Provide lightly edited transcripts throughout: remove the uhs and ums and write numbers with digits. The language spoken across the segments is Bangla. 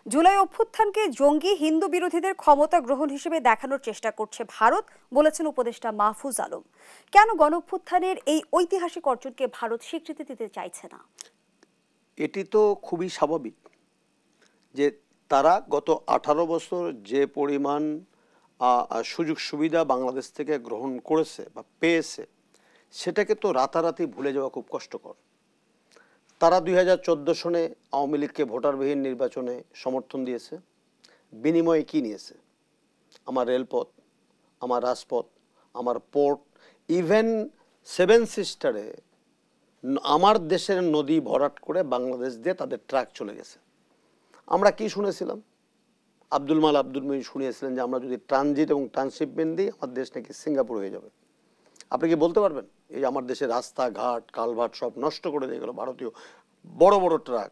জুলাই অভ্যুত্থানকে জঙ্গি হিন্দু বিরোধীদের ক্ষমতা গ্রহণ হিসেবে দেখানোর চেষ্টা করছে ভারত, বলেছেন উপদেষ্টা মাহফুজ আলম। কেন গণঅভ্যুত্থানের এই ঐতিহাসিক অর্জনকে ভারত স্বীকৃতি দিতে চাইছে না? এটি তো খুবই স্বাভাবিক যে তারা গত 18 বছর যে পরিমাণ সুযোগ সুবিধা বাংলাদেশ থেকে গ্রহণ করেছে বা পেয়েছে, সেটাকে তো রাতারাতি ভুলে যাওয়া খুব কষ্টকর। তারা 2014 সনে আওয়ামী লীগকে ভোটারবিহীন নির্বাচনে সমর্থন দিয়েছে। বিনিময়ে কি নিয়েছে? আমার রেলপথ, আমার রাজপথ, আমার পোর্ট, ইভেন 7 সিস্টারে আমার দেশের নদী ভরাট করে বাংলাদেশ দিয়ে তাদের ট্রাক চলে গেছে। আমরা কি শুনেছিলাম? আব্দুল মুঈন শুনিয়েছিলেন যে আমরা যদি ট্রানজিট এবং ট্রান্সশিপমেন্ট দিই, আমার দেশ নাকি সিঙ্গাপুর হয়ে যাবে। আপনি কি বলতে পারবেন এই আমার দেশের রাস্তাঘাট কালভার্ট সব নষ্ট করে দিয়ে গেল ভারতীয় বড় বড় ট্রাক?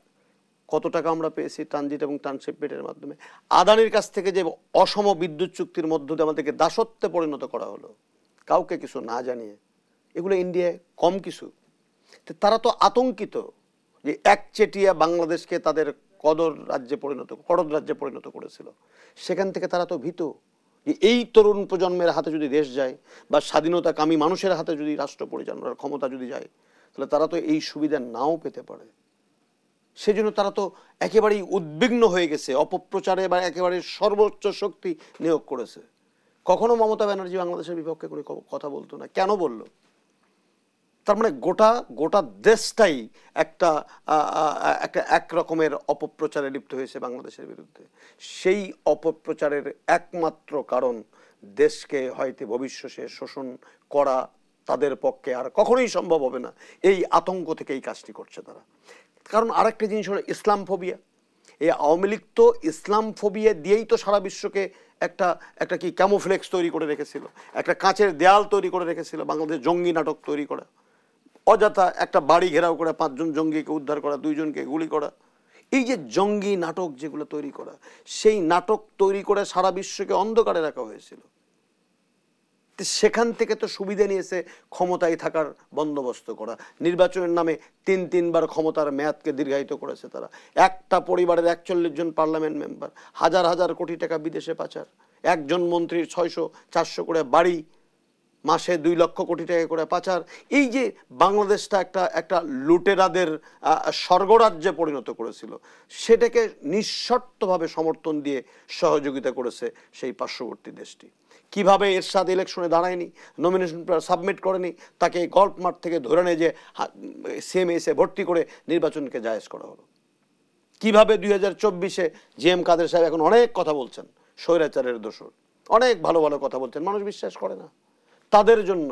কত টাকা আমরা পেয়েছি ট্রানজিট এবং ট্রান্সশিপমেন্টের মাধ্যমে? আদানির কাছ থেকে যে অসম বিদ্যুৎ চুক্তির মধ্য দিয়ে আমাদেরকে দাসত্বে পরিণত করা হলো, কাউকে কিছু না জানিয়ে। এগুলো ইন্ডিয়ায় কম কিছু? তারা তো আতঙ্কিত যে একচেটিয়া বাংলাদেশকে তাদের কদর রাজ্যে পরিণত করেছিল। সেখান থেকে তারা তো ভীত যে এই তরুণ প্রজন্মের হাতে যদি দেশ যায় বা স্বাধীনতাকামী মানুষের হাতে যদি রাষ্ট্র পরিচালনার ক্ষমতা যদি যায়, তাহলে তারা তো এই সুবিধা নাও পেতে পারে। সেজন্য তারা তো একেবারেই উদ্বিগ্ন হয়ে গেছে, অপপ্রচারে বা একেবারে সর্বোচ্চ শক্তি নিয়োগ করেছে। কখনো মমতা ব্যানার্জি বাংলাদেশের বিপক্ষে কোনো কথা বলতো না, কেন বলল? তার মানে গোটা দেশটাই একটা এক রকমের অপপ্রচারে লিপ্ত হয়েছে বাংলাদেশের বিরুদ্ধে। সেই অপপ্রচারের একমাত্র কারণ দেশকে হয়তো ভবিষ্যতে শোষণ করা তাদের পক্ষে আর কখনোই সম্ভব হবে না। এই আতঙ্ক থেকে এই কাজটি করছে তারা। কারণ আরেকটা জিনিস হলো ইসলাম ফোবিয়া। এই আওয়ামী লীগ তো ইসলাম ফোবিয়া দিয়েই তো সারা বিশ্বকে একটা কি ক্যামোফ্লেক্স তৈরি করে রেখেছিল, একটা কাঁচের দেয়াল তৈরি করে রেখেছিল, বাংলাদেশ জঙ্গি নাটক তৈরি করা, অযথা একটা বাড়ি ঘেরাও করে 5 জন জঙ্গিকে উদ্ধার করা, 2 জনকে গুলি করা। এই যে জঙ্গি নাটক যেগুলো তৈরি করা, সেই নাটক তৈরি করে সারা বিশ্বকে অন্ধকারে রাখা হয়েছিল। সেখান থেকে তো সুবিধা নিয়েছে ক্ষমতায় থাকার বন্দোবস্ত করা। নির্বাচনের নামে 3বার ক্ষমতার মেয়াদকে দীর্ঘায়িত করেছে তারা। একটা পরিবারের 41 জন পার্লামেন্ট মেম্বার, হাজার হাজার কোটি টাকা বিদেশে পাচার, একজন মন্ত্রীর 600-400 করে বাড়ি, মাসে 2 লক্ষ কোটি টাকা করে পাচার। এই যে বাংলাদেশটা একটা লুটেরাদের স্বর্গরাজ্যে পরিণত করেছিল, সেটাকে নিঃশর্তভাবে সমর্থন দিয়ে সহযোগিতা করেছে সেই পার্শ্ববর্তী দেশটি। কিভাবে এরশাদ ইলেকশনে দাঁড়ায়নি, নমিনেশন সাবমিট করেনি, তাকে গল্ফ মাঠ থেকে ধরে নিয়ে যে সিএমএসে ভর্তি করে নির্বাচনকে জায়েজ করা হলো। কিভাবে 2024-এ জিএম কাদের সাহেব এখন অনেক কথা বলছেন, স্বৈরাচারের দোষর, অনেক ভালো ভালো কথা বলছেন, মানুষ বিশ্বাস করে না। তাদের জন্য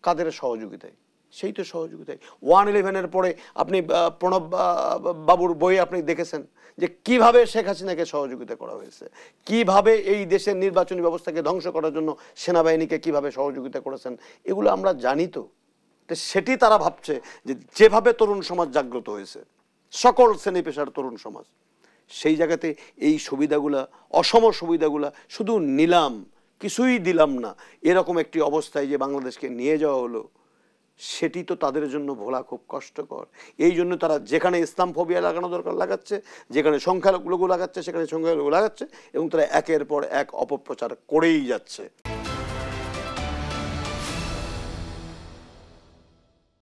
কাদের সহযোগিতায়? সেই তো সহযোগিতায় 1/11-এর পরে আপনি প্রণব বাবুর বইয়ে আপনি দেখেছেন যে কিভাবে শেখ হাসিনাকে সহযোগিতা করা হয়েছে, কিভাবে এই দেশের নির্বাচনী ব্যবস্থাকে ধ্বংস করার জন্য সেনাবাহিনীকে কিভাবে সহযোগিতা করেছেন। এগুলো আমরা জানি তো। সেটি তারা ভাবছে যে যেভাবে তরুণ সমাজ জাগ্রত হয়েছে, সকল শ্রেণী পেশার তরুণ সমাজ, সেই জায়গাতে এই সুবিধাগুলা, অসম সুবিধাগুলা শুধু নিলাম, কিছুই দিলাম না, এরকম একটি অবস্থায় যে বাংলাদেশকে নিয়ে যাওয়া হলো, সেটি তো তাদের জন্য ভোলা খুব কষ্টকর। এই জন্য তারা যেখানে ইসলাম ফোবিয়া লাগানো দরকার লাগাচ্ছে, যেখানে সংখ্যালঘু লাগাচ্ছে সেখানে সংখ্যালঘু লাগাচ্ছে, এবং তারা একের পর এক অপপ্রচার করেই যাচ্ছে।